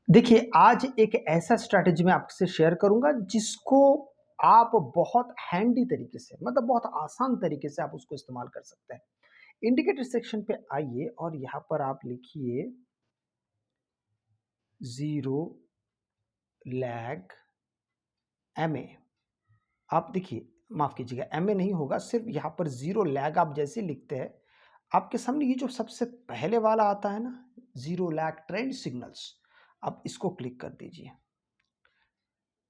देखिए, आज एक ऐसा स्ट्रैटेजी मैं आपसे शेयर करूँगा जिसको आप बहुत हैंडी तरीके से मतलब बहुत आसान तरीके से आप उसको इस्तेमाल कर सकते हैं। इंडिकेटर सेक्शन पे आइए और यहाँ पर आप लिखिए 0 लैग एमए। आप देखिए, माफ़ कीजिएगा, एमए नहीं होगा, सिर्फ़ यहाँ पर 0 लैग आप जैसे लिखते हैं, आपके सामने ये जो सबसे पहले वाला आता है ना, 0 लैग ट्रेंड सिग्नल्स, आप इसको क्लिक कर दीजिए।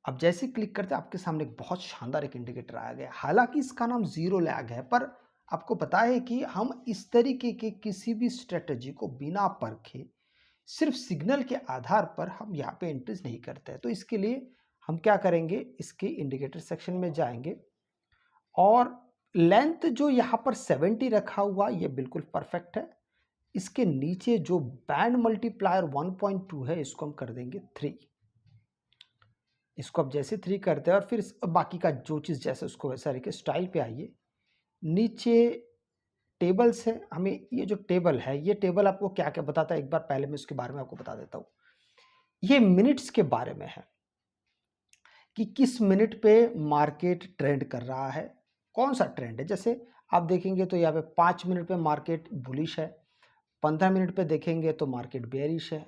अब जैसे ही क्लिक करते हैं आपके सामने एक बहुत शानदार एक इंडिकेटर आ गया। हालांकि इसका नाम जीरो लैग है, पर आपको पता है कि हम इस तरीके के किसी भी स्ट्रेटजी को बिना परखे सिर्फ सिग्नल के आधार पर हम यहाँ पे एंट्रीज नहीं करते हैं। तो इसके लिए हम क्या करेंगे, इसके इंडिकेटर सेक्शन में जाएंगे और लेंथ जो यहाँ पर 70 रखा हुआ ये बिल्कुल परफेक्ट है। इसके नीचे जो बैंड मल्टीप्लायर 1.2 है इसको हम कर देंगे 3। इसको अब जैसे 3 करते हैं और फिर बाकी का जो चीज़ जैसे उसको वैसा रखिए। स्टाइल पे आइए, नीचे टेबल्स है, हमें ये जो टेबल है ये टेबल आपको क्या क्या बताता है, एक बार पहले मैं इसके बारे में आपको बता देता हूँ। ये मिनट्स के बारे में है कि किस मिनट पे मार्केट ट्रेंड कर रहा है, कौन सा ट्रेंड है। जैसे आप देखेंगे तो यहाँ पे 5 मिनट पे मार्केट बुलिश है, 15 मिनट पे देखेंगे तो मार्केट बेयरिश है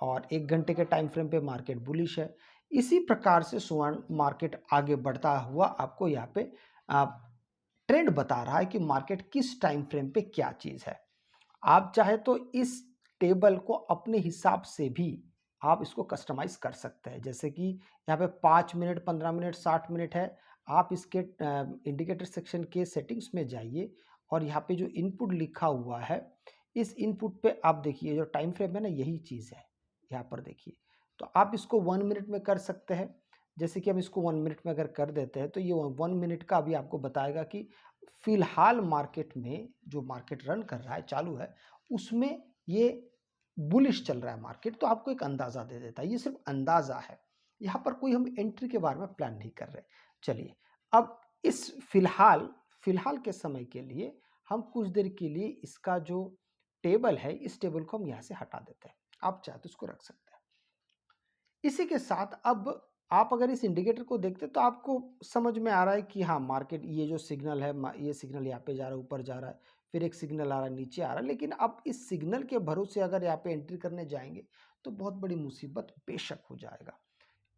और 1 घंटे के टाइम फ्रेम पे मार्केट बुलिश है। इसी प्रकार से स्वर्ण मार्केट आगे बढ़ता हुआ आपको यहाँ पे ट्रेंड बता रहा है कि मार्केट किस टाइम फ्रेम पे क्या चीज़ है। आप चाहे तो इस टेबल को अपने हिसाब से भी आप इसको कस्टमाइज़ कर सकते हैं। जैसे कि यहाँ पे 5 मिनट, 15 मिनट, 60 मिनट है। आप इसके इंडिकेटर सेक्शन के सेटिंग्स में जाइए और यहाँ पे जो इनपुट लिखा हुआ है, इस इनपुट पे आप देखिए जो टाइम फ्रेम है ना, यही चीज़ है। यहाँ पर देखिए, तो आप इसको 1 मिनट में कर सकते हैं। जैसे कि हम इसको 1 मिनट में अगर कर देते हैं तो ये 1 मिनट का अभी आपको बताएगा कि फिलहाल मार्केट में जो मार्केट रन कर रहा है, चालू है, उसमें ये बुलिश चल रहा है मार्केट। तो आपको एक अंदाज़ा दे देता है। ये सिर्फ अंदाज़ा है, यहाँ पर कोई हम एंट्री के बारे में प्लान नहीं कर रहे। चलिए, अब इस फिलहाल फिलहाल के समय के लिए हम कुछ देर के लिए इसका जो टेबल है, इस टेबल को हम यहाँ से हटा देते हैं। आप चाहे तो इसको रख सकते हैं। इसी के साथ अब आप अगर इस इंडिकेटर को देखते हैं तो आपको समझ में आ रहा है कि हाँ, मार्केट ये जो सिग्नल है, ये सिग्नल यहाँ पे जा रहा है, ऊपर जा रहा है, फिर एक सिग्नल आ रहा है, नीचे आ रहा है। लेकिन अब इस सिग्नल के भरोसे अगर यहाँ पे एंट्री करने जाएंगे तो बहुत बड़ी मुसीबत बेशक हो जाएगा।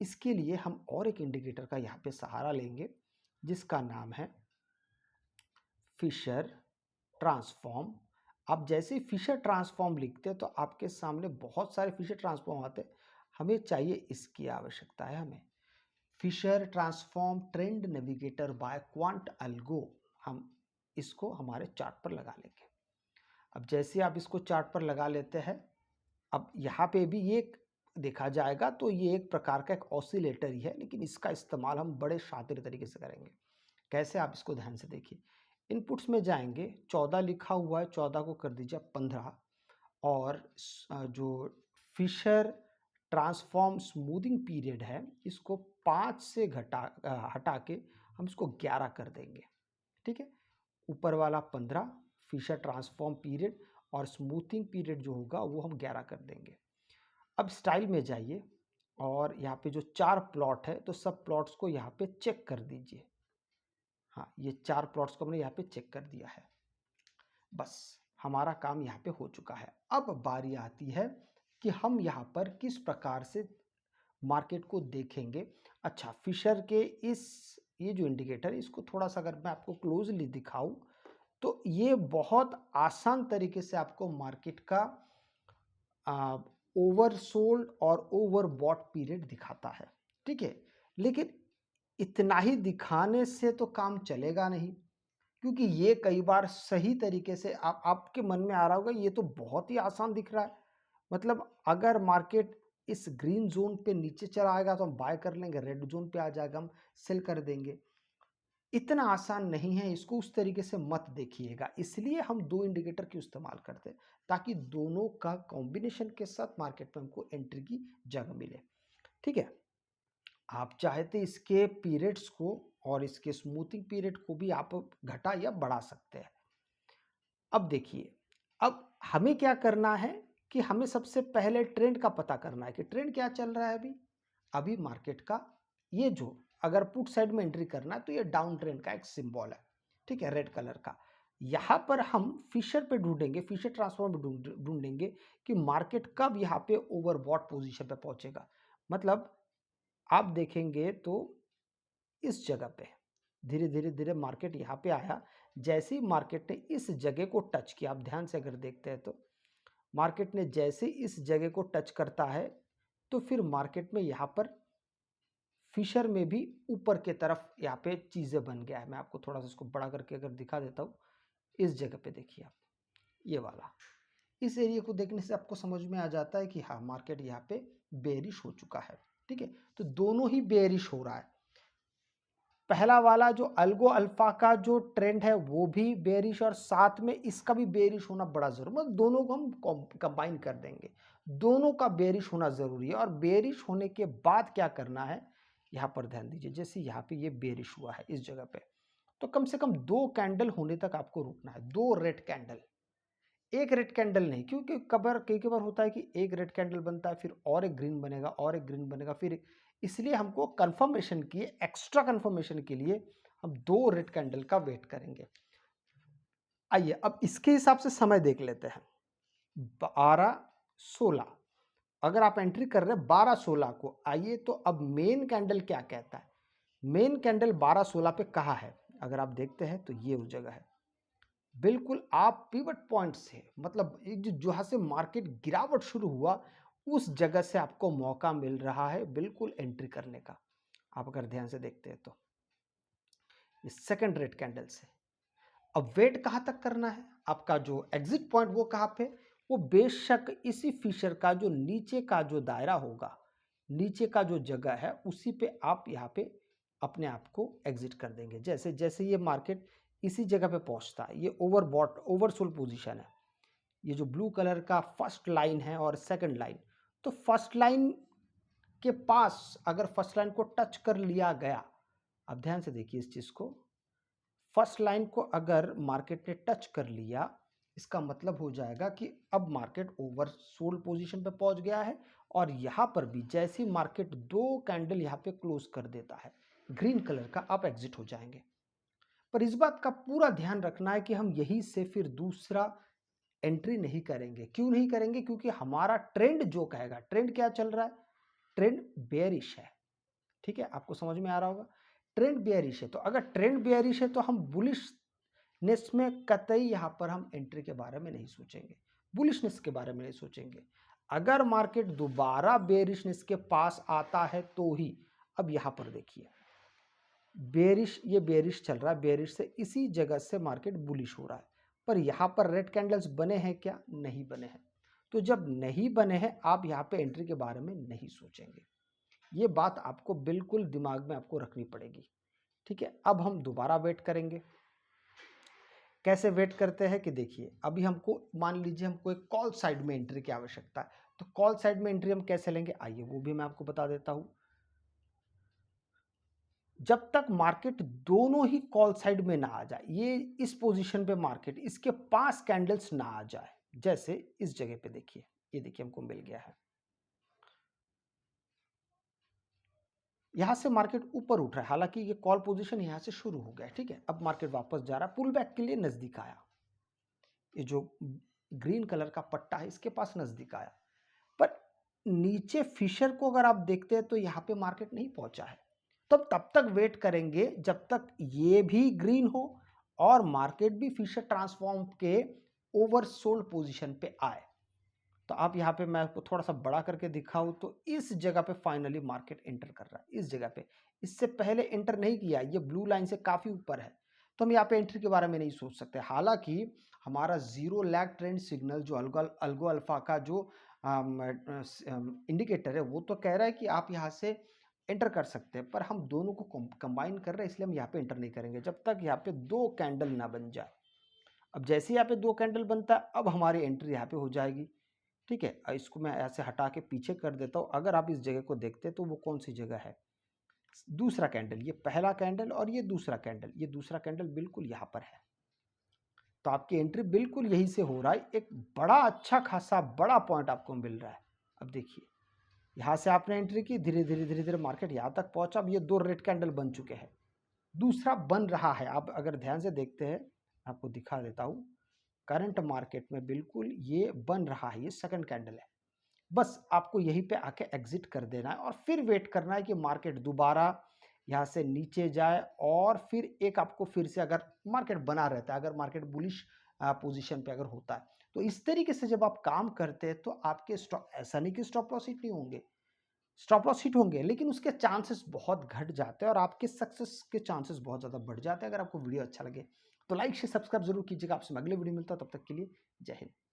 इसके लिए हम और एक इंडिकेटर का यहाँ पे सहारा लेंगे जिसका नाम है फिशर ट्रांसफॉर्म। आप जैसे ही फिशर ट्रांसफॉर्म लिखते हैं तो आपके सामने बहुत सारे फिशर ट्रांसफॉर्म आते हैं। हमें चाहिए, इसकी आवश्यकता है हमें, Fisher transform trend navigator by quant algo. हम इसको हमारे चार्ट पर लगा लेंगे। अब जैसे आप इसको चार्ट पर लगा लेते हैं, अब यहाँ पे भी ये देखा जाएगा तो ये एक प्रकार का एक ऑसिलेटर ही है, लेकिन इसका इस्तेमाल हम बड़े शातिर तरीके से करेंगे। कैसे, आप इसको ध्यान से देखिए। इनपुट्स में जाएंगे, 14 लिखा हुआ है, 14 को कर दीजिए 15 और जो फिशर ट्रांसफॉर्म स्मूथिंग पीरियड है इसको 5 से हटा के हम इसको 11 कर देंगे। ठीक है, ऊपर वाला 15 फिशर ट्रांसफॉर्म पीरियड और स्मूथिंग पीरियड जो होगा वो हम 11 कर देंगे। अब स्टाइल में जाइए और यहाँ पे जो 4 प्लॉट है तो सब प्लॉट्स को यहाँ पे चेक कर दीजिए। हाँ, ये 4 प्लॉट्स को हमने यहाँ पे चेक कर दिया है। बस हमारा काम यहाँ पे हो चुका है। अब बारी आती है कि हम यहाँ पर किस प्रकार से मार्केट को देखेंगे। अच्छा, फिशर के ये जो इंडिकेटर है इसको थोड़ा सा अगर मैं आपको क्लोजली दिखाऊं तो ये बहुत आसान तरीके से आपको मार्केट का ओवरसोल्ड और ओवरबॉट पीरियड दिखाता है। ठीक है, लेकिन इतना ही दिखाने से तो काम चलेगा नहीं, क्योंकि ये कई बार सही तरीके से आपके मन में आ रहा होगा ये तो बहुत ही आसान दिख रहा है। मतलब अगर मार्केट इस ग्रीन जोन पे नीचे चला आएगा तो हम बाय कर लेंगे, रेड जोन पे आ जाएगा हम सेल कर देंगे। इतना आसान नहीं है, इसको उस तरीके से मत देखिएगा। इसलिए हम दो इंडिकेटर क्यों इस्तेमाल करते हैं, ताकि दोनों का कॉम्बिनेशन के साथ मार्केट में हमको एंट्री की जगह मिले। ठीक है, आप चाहे तो इसके पीरियड्स को और इसके स्मूथिंग पीरियड को भी आप घटा या बढ़ा सकते हैं। अब देखिए, अब हमें क्या करना है कि हमें सबसे पहले ट्रेंड का पता करना है कि ट्रेंड क्या चल रहा है अभी। अभी मार्केट का ये जो अगर पुट साइड में एंट्री करना है तो ये डाउन ट्रेंड का एक सिंबल है, ठीक है, रेड कलर का। यहाँ पर हम फिशर पे ढूंढेंगे, फिशर ट्रांसफॉर्म पे ढूंढेंगे कि मार्केट कब यहाँ पे ओवरबॉट पोजीशन पे पहुंचेगा। मतलब आप देखेंगे तो इस जगह पे धीरे धीरे धीरे मार्केट यहाँ पे आया। जैसे ही मार्केट ने इस जगह को टच किया, आप ध्यान से अगर देखते हैं तो मार्केट ने जैसे इस जगह को टच करता है तो फिर मार्केट में यहाँ पर फिशर में भी ऊपर के तरफ यहाँ पे चीज़ें बन गया है। मैं आपको थोड़ा सा इसको बड़ा करके अगर दिखा देता हूँ, इस जगह पे देखिए आप, ये वाला, इस एरिया को देखने से आपको समझ में आ जाता है कि हाँ मार्केट यहाँ पे बेरिश हो चुका है, ठीक है। तो दोनों ही बेरिश हो रहा है। पहला वाला जो अल्गो अल्फा का जो ट्रेंड है वो भी बेरिश और साथ में इसका भी बेरिश होना बड़ा जरूरी, मतलब दोनों को हम कंबाइन कर देंगे। दोनों का बेरिश होना जरूरी है। और बेरिश होने के बाद क्या करना है, यहाँ पर ध्यान दीजिए, जैसे यहाँ पे ये बेरिश हुआ है इस जगह पे, तो कम से कम 2 कैंडल होने तक आपको रुकना है, 2 रेड कैंडल, एक रेड कैंडल नहीं। क्योंकि कई बार होता है कि एक रेड कैंडल बनता है, फिर और एक ग्रीन बनेगा, और एक ग्रीन बनेगा, फिर इसलिए हमको कंफर्मेशन की, एक्स्ट्रा कंफर्मेशन के लिए हम 2 रेड कैंडल का वेट करेंगे। आइए अब इसके हिसाब से समय देख लेते हैं। 12-16 अगर आप एंट्री कर रहे हैं 12-16 को, आइए तो अब मेन कैंडल क्या कहता है। मेन कैंडल 12-16 पे कहाँ है, अगर आप देखते हैं तो ये उस जगह है, बिल्कुल आप पिवट पॉइंट से, मतलब एक जो जहाँ से मार्केट गिरावट शुरू हुआ उस जगह से आपको मौका मिल रहा है बिल्कुल एंट्री करने का। आप अगर ध्यान से देखते हैं तो इस सेकंड रेड कैंडल से अब वेट कहाँ तक करना है, आपका जो एग्जिट पॉइंट वो कहाँ पे, वो बेशक इसी फिशर का जो नीचे का जो दायरा होगा, नीचे का जो जगह है उसी पे आप यहाँ पे अपने आप को एग्जिट कर देंगे। जैसे जैसे ये मार्केट इसी जगह पे पहुंचता है, ये ओवरबॉट ओवरसोल्ड पोजीशन है, ये जो ब्लू कलर का फर्स्ट लाइन है और सेकंड लाइन, तो फर्स्ट लाइन के पास अगर फर्स्ट लाइन को टच कर लिया गया, अब ध्यान से देखिए इस चीज को, फर्स्ट लाइन को अगर मार्केट ने टच कर लिया, इसका मतलब हो जाएगा कि अब मार्केट ओवरसोल्ड पोजीशन पे पहुंच गया है। और यहां पर भी जैसे ही मार्केट 2 कैंडल यहां पे क्लोज कर देता है ग्रीन कलर का, आप एग्जिट हो जाएंगे। पर इस बात का पूरा ध्यान रखना है कि हम यहीं से फिर दूसरा एंट्री नहीं करेंगे। क्यों नहीं करेंगे, क्योंकि हमारा ट्रेंड जो कहेगा, ट्रेंड क्या चल रहा है, ट्रेंड बेयरिश है, ठीक है, आपको समझ में आ रहा होगा। ट्रेंड बेयरिश है, तो अगर ट्रेंड बेयरिश है तो हम बुलिशनेस में कतई यहां पर हम एंट्री के बारे में नहीं सोचेंगे, बुलिशनेस के बारे में नहीं सोचेंगे। अगर मार्केट दोबारा बेयरिशनेस के पास आता है तो ही, अब यहां पर देखिए बेरिश, ये बेरिश चल रहा है, बेरिश से इसी जगह से मार्केट बुलिश हो रहा है, पर यहां पर रेड कैंडल्स बने हैं क्या, नहीं बने हैं। तो जब नहीं बने हैं आप यहां पे एंट्री के बारे में नहीं सोचेंगे। ये बात आपको बिल्कुल दिमाग में आपको रखनी पड़ेगी, ठीक है। अब हम दोबारा वेट करेंगे। कैसे वेट करते हैं कि देखिए अभी हमको मान लीजिए हमको एक कॉल साइड में एंट्री की आवश्यकता है, तो कॉल साइड में एंट्री हम कैसे लेंगे, आइए वो भी मैं आपको बता देता हूं। जब तक मार्केट दोनों ही कॉल साइड में ना आ जाए, ये इस पोजीशन पे मार्केट इसके पास कैंडल्स ना आ जाए, जैसे इस जगह पे देखिए, ये देखिए हमको मिल गया है, यहां से मार्केट ऊपर उठ रहा है, हालांकि ये कॉल पोजीशन यहां से शुरू हो गया है, ठीक है। अब मार्केट वापस जा रहा है, पुल बैक के लिए नजदीक आया, ये जो ग्रीन कलर का पट्टा है इसके पास नजदीक आया। पर नीचे फिशर को अगर आप देखते हैं तो यहाँ पे मार्केट नहीं पहुंचा है, तब तक वेट करेंगे जब तक ये भी ग्रीन हो और मार्केट भी फिशर ट्रांसफॉर्म के ओवरसोल्ड पोजीशन पे आए। तो आप यहाँ पे मैं आपको थोड़ा सा बड़ा करके दिखाऊं तो इस जगह पे फाइनली मार्केट एंटर कर रहा है, इस जगह पे, इससे पहले एंटर नहीं किया, ये ब्लू लाइन से काफी ऊपर है, तो हम यहाँ पे एंट्री के बारे में नहीं सोच सकते। हालांकि हमारा जीरो लैग ट्रेंड सिग्नल जो अल्गो अल्फा का जो इंडिकेटर है वो तो कह रहा है कि आप यहाँ से एंटर कर सकते हैं, पर हम दोनों को कंबाइन कर रहे हैं, इसलिए हम यहाँ पे एंटर नहीं करेंगे जब तक यहाँ पे 2 कैंडल ना बन जाए। अब जैसे यहाँ पे 2 कैंडल बनता है अब हमारी एंट्री यहाँ पे हो जाएगी, ठीक है। इसको मैं ऐसे हटा के पीछे कर देता हूँ। अगर आप इस जगह को देखते हैं तो वो कौन सी जगह है, दूसरा कैंडल, ये पहला कैंडल और ये दूसरा कैंडल, ये दूसरा कैंडल बिल्कुल यहाँ पर है, तो आपकी एंट्री बिल्कुल यहीं से हो रहा है, एक बड़ा अच्छा खासा बड़ा पॉइंट आपको मिल रहा है। अब देखिए, यहाँ से आपने एंट्री की, धीरे-धीरे मार्केट यहाँ तक पहुँचा, अब ये 2 रेड कैंडल बन चुके हैं। दूसरा बन रहा है, आप अगर ध्यान से देखते हैं, आपको दिखा देता हूँ, करंट मार्केट में बिल्कुल ये बन रहा है, ये सेकंड कैंडल है। बस आपको यहीं पे आके एग्जिट कर देना है और फिर वेट करना है कि मार्केट दोबारा यहाँ से नीचे जाए और फिर एक आपको फिर से, अगर मार्केट बना रहता है, अगर मार्केट बुलिश पोजीशन पे अगर होता है, तो इस तरीके से जब आप काम करते हैं तो आपके स्टॉप, ऐसा नहीं कि स्टॉप लॉस हिट नहीं होंगे, स्टॉप लॉस हिट होंगे, लेकिन उसके चांसेस बहुत घट जाते हैं और आपके सक्सेस के चांसेस बहुत ज़्यादा बढ़ जाते हैं। अगर आपको वीडियो अच्छा लगे तो लाइक शेयर सब्सक्राइब जरूर कीजिएगा। आपसे मैं अगले वीडियो मिलता हूं, तब तक के लिए जय हिंद।